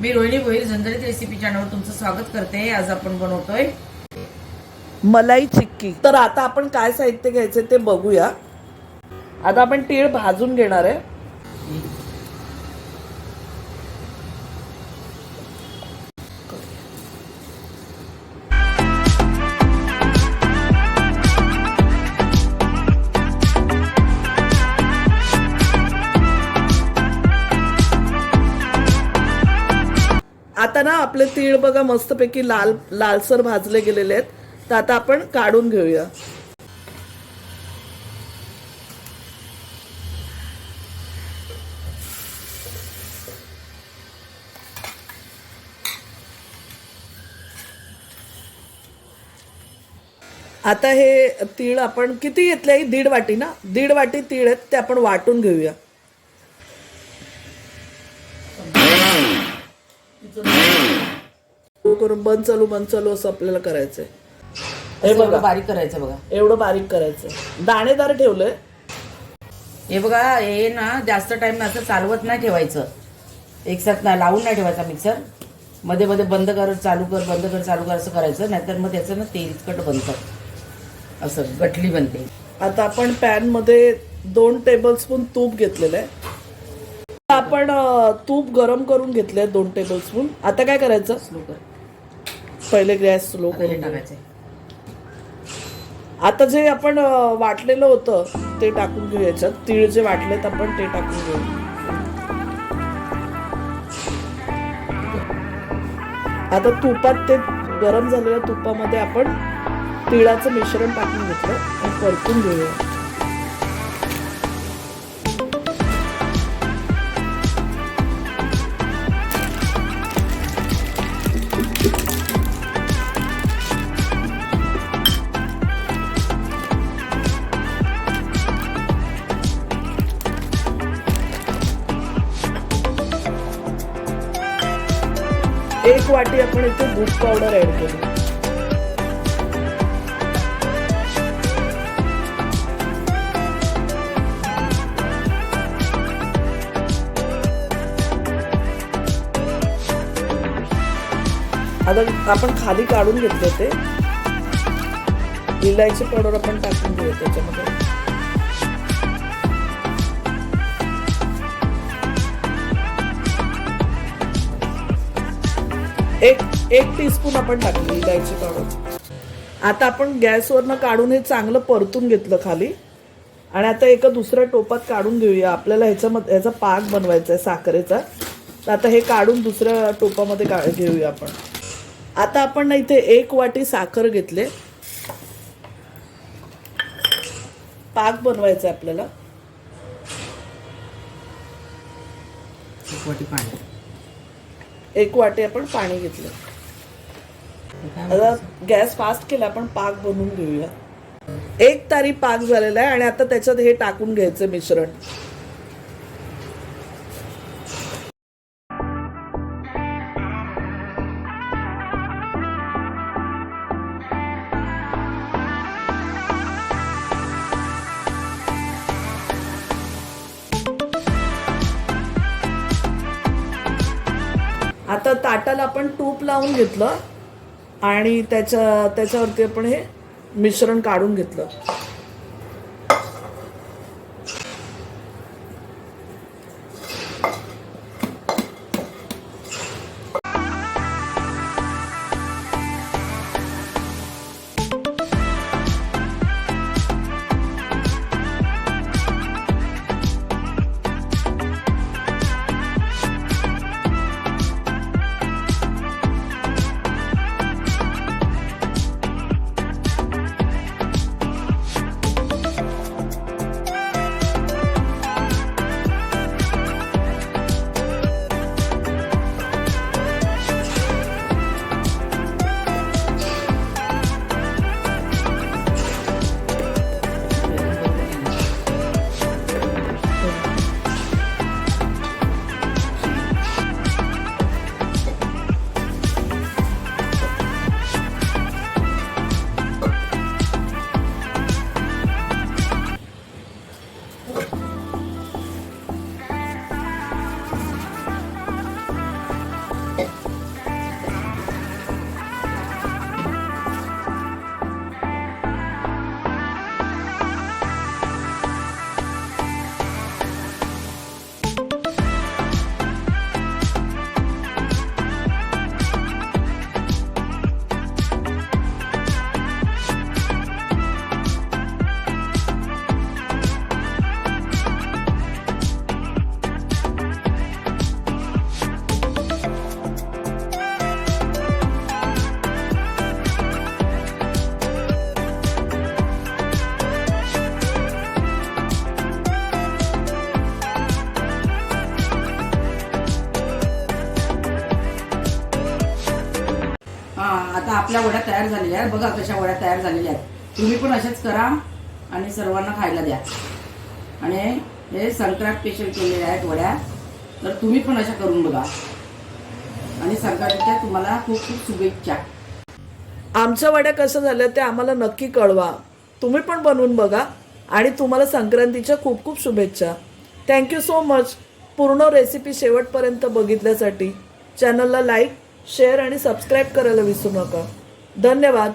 मी रोहिणी भोईर झणझणीत रेसिपी चॅनलवर तुमचं स्वागत करते। आज आपण बनवतोय मलाई चिक्की। तर आता आपण काय साहित्य घ्यायचे ते बघूया। आता आपण तीळ भाजून घेणार आहे। आता ना आपले तीळ बघा मस्तपैकी लालसर भाजले गेलेले आहेत। तर आता आपण काढून घेऊया। आता हे तीळ आपण किती घेतले? 1.5 वाटी ना, 1.5 वाटी तीळ आहेत ते आपण वाटून घेऊया। करून बंद चालू असं आपल्याला करायचंय। हे बघा बारीक करायचं बघा, एवढं बारीक करायचं। दाणेदार ठेवलंय हे बघा। हे ना जास्त टाइम असं चालवत नाही ठेवायचं, एकसाथ नाही लावून नाही ठेवायचा मिक्सर मध्ये मध्ये बंद कर चालू कर बंद कर चालू कर असं करायचं, नाहीतर मग त्याचं ना तेलकट बनतं, असं गठली बनते। आता आपण पॅन मध्ये 2 टेबलस्पून तूप घेतलेलं आहे। आपण तूप गरम करून घेतलंय 2 टेबलस्पून। आता काय करायचं? स्लो कर, पहिले गॅस स्लो करून टाकायचं। आता जे आपण वाटलेलं होतं ते टाकून घेऊ याच्यात। तीळ जे वाटलेत आपण ते टाकून घेऊ। आता तुपात ते गरम झालेल्या तुपामध्ये आपण तिळाचं मिश्रण टाकून घेतलं आणि परतून घेऊया। एक वाटी आपण इथे दूध पावडर ऍड करू। आता आपण खाली काढून घेतले ते इलायची पावडर आपण टाकून घेऊ त्याच्यामध्ये। एक टीस्पून आपण टाकली इलायची पावडर। आता आपण गॅसवरनं काढून हे चांगलं परतून घेतलं खाली, आणि आता एका दुसऱ्या टोपात काढून घेऊया। आपल्याला ह्याचा पाक बनवायचा आहे साखरेचा। तर आता हे काढून दुसऱ्या टोपामध्ये घेऊया आपण। आता आपण ना इथे 1 वाटी साखर घेतले। पाक बनवायचा आहे आपल्याला। 1 वाटी पाणी, 1 वाटी आपण पाणी घेतलं। आता गॅस फास्ट केला, आपण पाक बनवून घेऊया। 1 तारी पाक झालेला आहे, आणि आता त्याच्यात हे टाकून घ्यायचं मिश्रण। आता ताटाला आपण तूप लावून घेतलं आणि त्याच्यावरती आपण हे मिश्रण काढून घेतलं। आपल्या वड्या तयार झालेल्या आहेत. बघा कशा वड्या तयार झालेल्या आहेत. तुम्ही पण अशाच करा आणि सर्वांना खायला द्या. आणि हे संक्रांत स्पेशल केलेल्या आहेत वड्या, तर तुम्ही पण अशा करून बघा. आणि संक्रांतीच्या तुम्हाला खूप खूप शुभेच्छा. आमच्या वड्या कसं झाल्या ते आम्हाला नक्की कळवा. तुम्ही पण बनवून बघा आणि तुम्हाला संक्रांतीच्या खूप खूप शुभेच्छा. थँक्यू सो मच पूर्ण रेसिपी शेवटपर्यंत बघितल्यासाठी. चॅनलला लाईक, शेअर आणि सबस्क्राईब करायला विसरू नका. धन्यवाद.